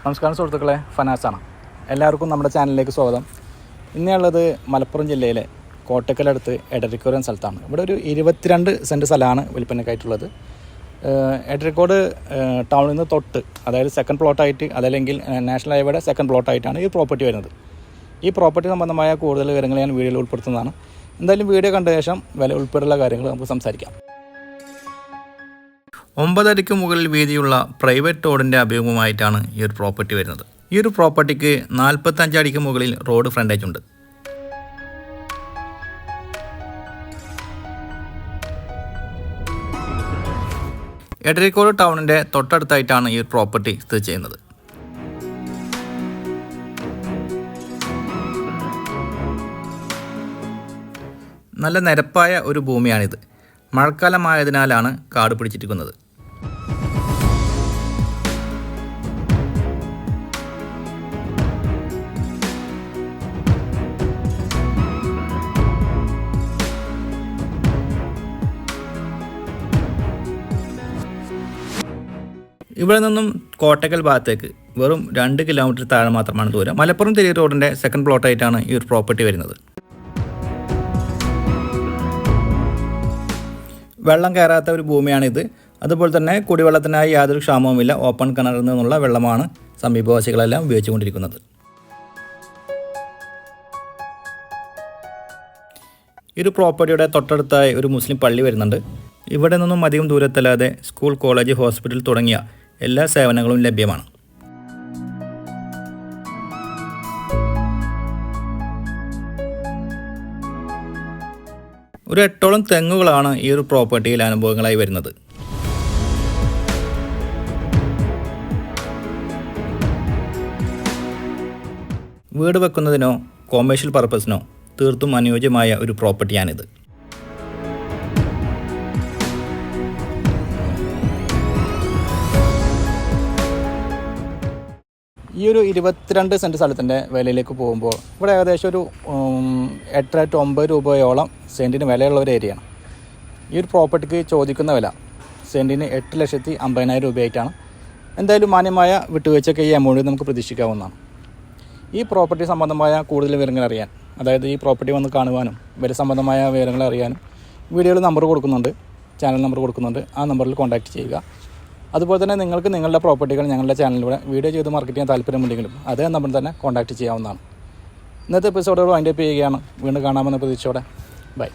നമസ്കാരം സുഹൃത്തുക്കളെ, ഫനാസാണ്. എല്ലാവർക്കും നമ്മുടെ ചാനലിലേക്ക് സ്വാഗതം. ഇന്നുള്ളത് മലപ്പുറം ജില്ലയിലെ കോട്ടക്കലടുത്ത് എടരിക്കോട് എന്ന സ്ഥലത്താണ്. ഇവിടെ ഒരു 22 സെൻറ്റ് സ്ഥലമാണ് വിൽപ്പനയ്ക്കായിട്ടുള്ളത്. എടരിക്കോട് ടൗണിൽ നിന്ന് തൊട്ട്, അതായത് സെക്കൻഡ് പ്ലോട്ടായിട്ട്, അതല്ലെങ്കിൽ നാഷണൽ ഹൈവേയുടെ സെക്കൻഡ് പ്ലോട്ടായിട്ടാണ് ഈ പ്രോപ്പർട്ടി വരുന്നത്. ഈ പ്രോപ്പർട്ടി സംബന്ധമായ കൂടുതൽ വിവരങ്ങൾ ഞാൻ വീഡിയോയിൽ ഉൾപ്പെടുത്തുന്നതാണ്. എന്തായാലും വീഡിയോ കണ്ട ശേഷം വില ഉൾപ്പെടെയുള്ള കാര്യങ്ങൾ നമുക്ക് സംസാരിക്കാം. 9 അടിക്ക് മുകളിൽ വീതിയുള്ള പ്രൈവറ്റ് റോഡിൻ്റെ അഭിമുഖമായിട്ടാണ് ഈ ഒരു പ്രോപ്പർട്ടി വരുന്നത്. ഈ ഒരു പ്രോപ്പർട്ടിക്ക് 45 അടിക്ക് മുകളിൽ റോഡ് ഫ്രണ്ടേജ് ഉണ്ട്. എടരിക്കോട് ടൗണിൻ്റെ തൊട്ടടുത്തായിട്ടാണ് ഈ ഒരു പ്രോപ്പർട്ടി സ്ഥിതി ചെയ്യുന്നത്. നല്ല നിരപ്പായ ഒരു ഭൂമിയാണിത്. മഴക്കാലമായതിനാലാണ് കാട് പിടിച്ചിരിക്കുന്നത്. ഇവിടെ നിന്നും കോട്ടക്കൽ ഭാഗത്തേക്ക് വെറും 2 കിലോമീറ്റർ താഴെ മാത്രമാണ് ദൂരം. മലപ്പുറം തിരി റോഡിൻ്റെ സെക്കൻഡ് പ്ലോട്ടായിട്ടാണ് ഈ ഒരു പ്രോപ്പർട്ടി വരുന്നത്. വെള്ളം കയറാത്ത ഒരു ഭൂമിയാണിത്. അതുപോലെ തന്നെ കുടിവെള്ളത്തിനായി യാതൊരു ക്ഷാമവുമില്ല. ഓപ്പൺ കിണറിൽ നിന്നുള്ള വെള്ളമാണ് സമീപവാസികളെല്ലാം ഉപയോഗിച്ചുകൊണ്ടിരിക്കുന്നത്. ഈ ഒരു പ്രോപ്പർട്ടിയുടെ തൊട്ടടുത്തായി ഒരു മുസ്ലിം പള്ളി വരുന്നുണ്ട്. ഇവിടെ നിന്നും അധികം ദൂരത്തല്ലാതെ സ്കൂൾ, കോളേജ്, ഹോസ്പിറ്റൽ തുടങ്ങിയ എല്ലാ സേവനങ്ങളും ലഭ്യമാണ്. ഒരു 8ഓളം തെങ്ങുകളാണ് ഈ ഒരു പ്രോപ്പർട്ടിയിൽ അനുഭവങ്ങളായി വരുന്നത്. വീട് വെക്കുന്നതിനോ കൊമേഴ്ഷ്യൽ പർപ്പസിനോ തീർത്തും അനുയോജ്യമായ ഒരു പ്രോപ്പർട്ടിയാണിത്. ഈ ഒരു 22 സെൻറ്റ് സ്ഥലത്തിൻ്റെ വിലയിലേക്ക് പോകുമ്പോൾ ഇവിടെ ഏകദേശം ഒരു 8 to 9 രൂപയോളം സെൻറ്റിന് വിലയുള്ള ഒരു ഏരിയയാണ്. ഈ ഒരു പ്രോപ്പർട്ടിക്ക് ചോദിക്കുന്ന വില സെൻറ്റിന് 8,50,000 രൂപയായിട്ടാണ്. എന്തായാലും മാന്യമായ വിട്ടുവീഴ്ചയൊക്കെ ഈ എമൗണ്ടിൽ നമുക്ക് പ്രതീക്ഷിക്കാവുന്നതാണ്. ഈ പ്രോപ്പർട്ടി സംബന്ധമായ കൂടുതൽ വിവരങ്ങൾ അറിയാൻ, അതായത് ഈ പ്രോപ്പർട്ടി വന്ന് കാണുവാനും വില സംബന്ധമായ വിവരങ്ങൾ അറിയാനും വീഡിയോയിൽ നമ്പർ കൊടുക്കുന്നുണ്ട്, ചാനൽ നമ്പർ കൊടുക്കുന്നുണ്ട്. ആ നമ്പറിൽ കോൺടാക്റ്റ് ചെയ്യുക. അതുപോലെ തന്നെ നിങ്ങൾക്ക് നിങ്ങളുടെ പ്രോപ്പർട്ടികൾ ഞങ്ങളുടെ ചാനലിലൂടെ വീഡിയോ ചെയ്ത് മാർക്കറ്റ് ചെയ്യാൻ താല്പര്യമുണ്ടെങ്കിലും അതേ നമ്പർ തന്നെ കോൺടാക്റ്റ് ചെയ്യാവുന്നതാണ്. ഇന്നത്തെ എപ്പിസോഡുകൾ വൈൻഡപ്പ് ചെയ്യുകയാണ്. വീണ്ടും കാണാമെന്ന പ്രതീക്ഷയോടെ ബൈ.